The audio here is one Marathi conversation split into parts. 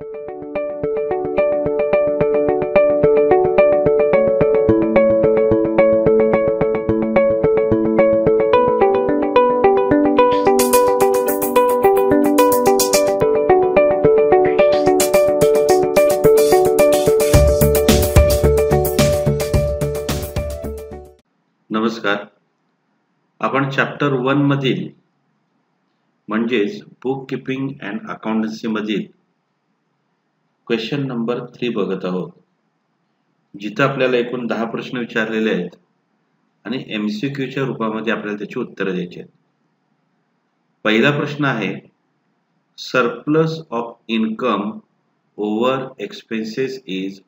नमस्कार. आपण चॅप्टर 1 मधील म्हणजेच बुक कीपिंग अँड अकाउंटन्सी मधील क्वेश्चन नंबर 3 बघत आहोत, जिथं आपल्याला एकूण 10 प्रश्न विचारलेले आहेत आणि MCQच्या रूपामध्ये आपल्याला त्याची उत्तरं द्यायची आहेत. पहिला प्रश्न आहे, surplus of income over expenses is ...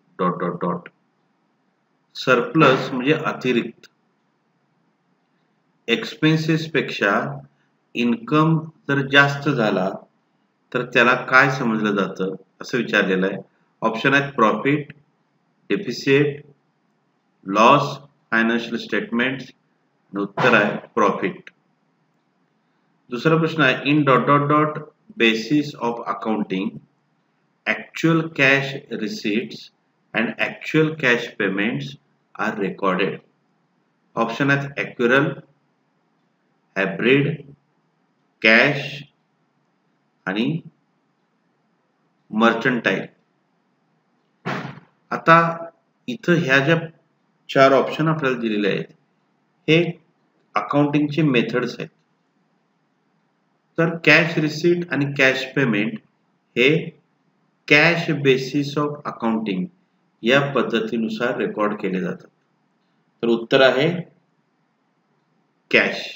surplus म्हणजे अतिरिक्त, एक्सपेन्सेस पेक्षा इन्कम जर जास्त झाला तर त्याला काय समजलं जातं असं विचारलेलं आहे. ऑप्शन आहेत profit, deficit, loss, financial statements आणि उत्तर आहे प्रॉफिट. दुसरा प्रश्न आहे, in ... basis of accounting actual cash receipts and actual cash payments are recorded. Option आहेत ॲक्युरल, हायब्रिड, कॅश आणि मर्चंटाईल. आता इथं ह्या ज्या 4 ऑप्शन आपल्याला दिलेले आहेत हे अकाउंटिंगचे मेथड्स आहेत. तर कॅश रिसीट आणि कॅश पेमेंट हे कॅश बेसिस ऑफ अकाउंटिंग या पद्धतीनुसार रेकॉर्ड केले जातात. तर उत्तर आहे कॅश.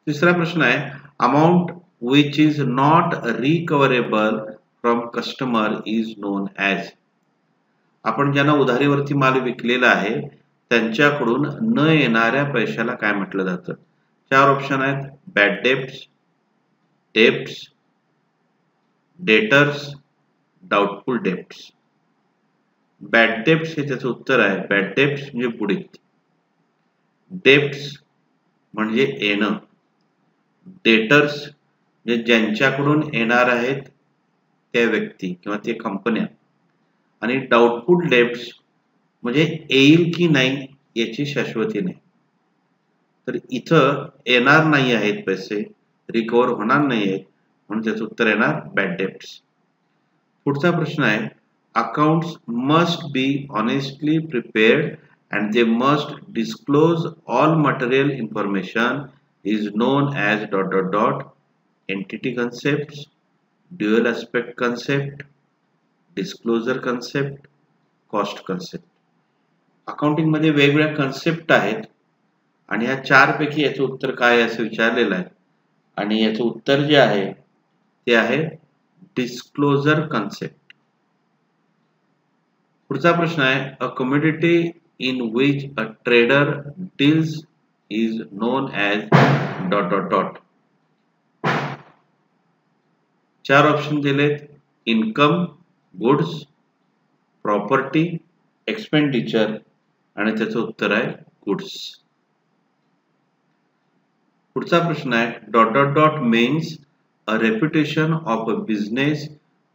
तिसरा प्रश्न आहे, amount which is not recoverable from customer is known as. आपण ज्यांना उधारीवरती माल विकलेला आहे त्यांच्याकडून न येणाऱ्या पैशाला काय म्हटलं जातं? 4 ऑप्शन आहेत, bad debts, debts, debtors, doubtful debts. Bad debts हे त्याचं उत्तर आहे. बॅड डेब्ट्स म्हणजे बुडीत, डेब्ट्स म्हणजे येणं, डेटर्स म्हणजे ज्यांच्याकडून येणार आहेत त्या व्यक्ती किंवा ते कंपन्या, आणि डाउटफुल डेब्ट्स म्हणजे येईल की नाही याची शाश्वती नाही. तर इथं येणार नाही आहेत पैसे, रिकव्हर होणार नाही आहेत, म्हणून त्याचं उत्तर येणार बॅड डेब्ट्स. पुढचा प्रश्न आहे, accounts must be honestly prepared and they must disclose all material information is known as ... entity concepts, dual aspect concept, disclosure concept, cost concept. Accounting मध्ये वेगवेगळ्या कन्सेप्ट आहेत आणि ह्या 4 पैकी याचं उत्तर काय असं विचारलेलं आहे आणि याचं उत्तर जे आहे ते आहे डिस्क्लोजर कन्सेप्ट. पुढचा प्रश्न आहे, a commodity in which a trader deals is known as ... 4 option दिलेत, इन्कम, गुड्स, प्रॉपर्टी, एक्सपेंडिचर आणि त्याचं उत्तर आहे गुड्स. पुढचा प्रश्न आहे, ... means a reputation of a business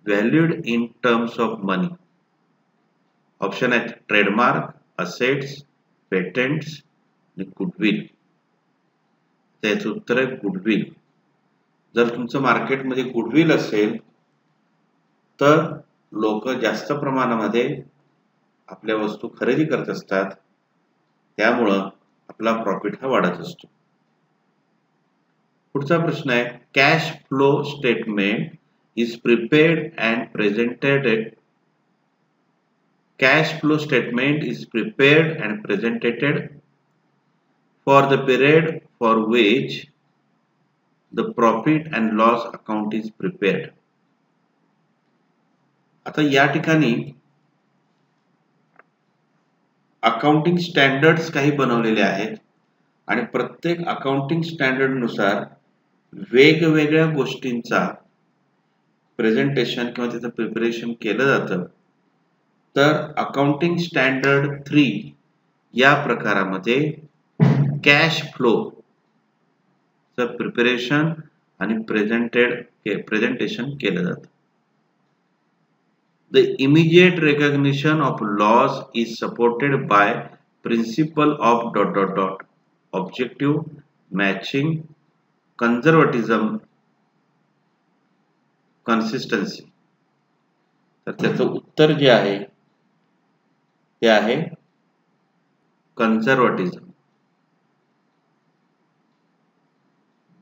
valued in terms of money. Option आहेत ट्रेडमार्क, असेट्स, पेटंट्स आणि गुडविल. त्याचं उत्तर आहे गुडविल. जर तुमचं मार्केटमध्ये गुडविल असेल तर लोक जास्त प्रमाणामध्ये आपल्या वस्तू खरेदी करत असतात, त्यामुळं आपला प्रॉफिट हा वाढत असतो. पुढचा प्रश्न आहे, cash flow statement is prepared and presented. Cash flow statement is prepared and presented for the period for which the profit and loss account is prepared. आता या ठिकाणी अकाउंटिंग स्टँडर्ड्स काही बनवलेले आहेत आणि प्रत्येक अकाउंटिंग स्टँडर्ड नुसार वेगवेगळ्या गोष्टींचा प्रेझेंटेशन किंवा त्याचं प्रिपरेशन केलं जातं. तर अकाउंटिंग स्टँडर्ड 3 या प्रकारामध्ये कॅश फ्लो चं प्रिपरेशन आणि प्रेझेंटेशन केलं जातं. The immediate recognition of loss is supported by principle of ... objective, matching, conservatism, consistency. तर त्याचं उत्तर जे आहे ते आहे conservatism.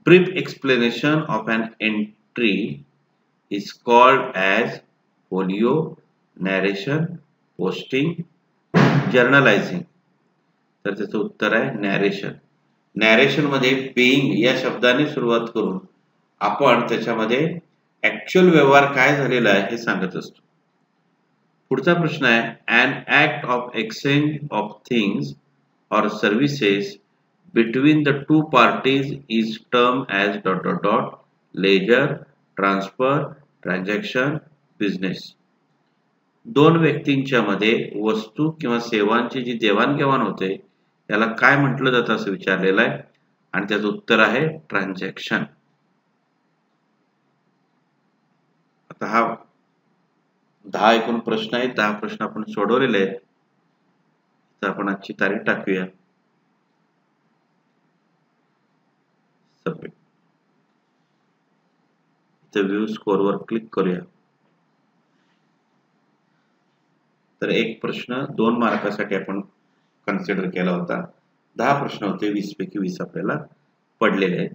Brief explanation of an entry is called as folio, narration, posting, journalizing. तर त्याचं उत्तर आहे नॅरेशन. नॅरेशन मध्ये पेइंग या शब्दाने सुरुवात करून आपण त्याच्यामध्ये ऍक्च्युअल व्यवहार काय झालेला आहे हे सांगत असतो. पुढचा प्रश्न आहे an act of exchange of things or services between the two parties is termed as ... ledger, transfer, transaction, business. दोन व्यक्तींच्या मध्ये वस्तू किंवा सेवांची जी देवाणघेवाण होते त्याला काय म्हटलं जातं असं विचारलेलं आहे आणि त्याचं उत्तर आहे ट्रान्झॅक्शन. आता हा 10 एकूण प्रश्न आहेत. 10 प्रश्न आपण सोडवलेले आहेत. तर आपण आजची तारीख टाकूया. सबमिट. इथे व्ह्यू स्कोअरवर क्लिक करूया. तर एक प्रश्न 2 मार्कासाठी आपण कन्सिडर केला होता. 10 प्रश्न होते, 20 पैकी 20 आपल्याला पडलेले आहेत.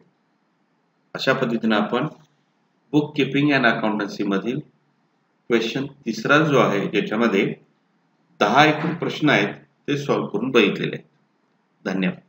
अशा पद्धतीने आपण बुक कीपिंग अँड अकाउंटन्सी मधील क्वेश्चन तिसरा जो आहे ज्याच्यामध्ये 10 एकूण प्रश्न आहेत ते सॉल्व्ह करून बघितलेले आहेत. धन्यवाद.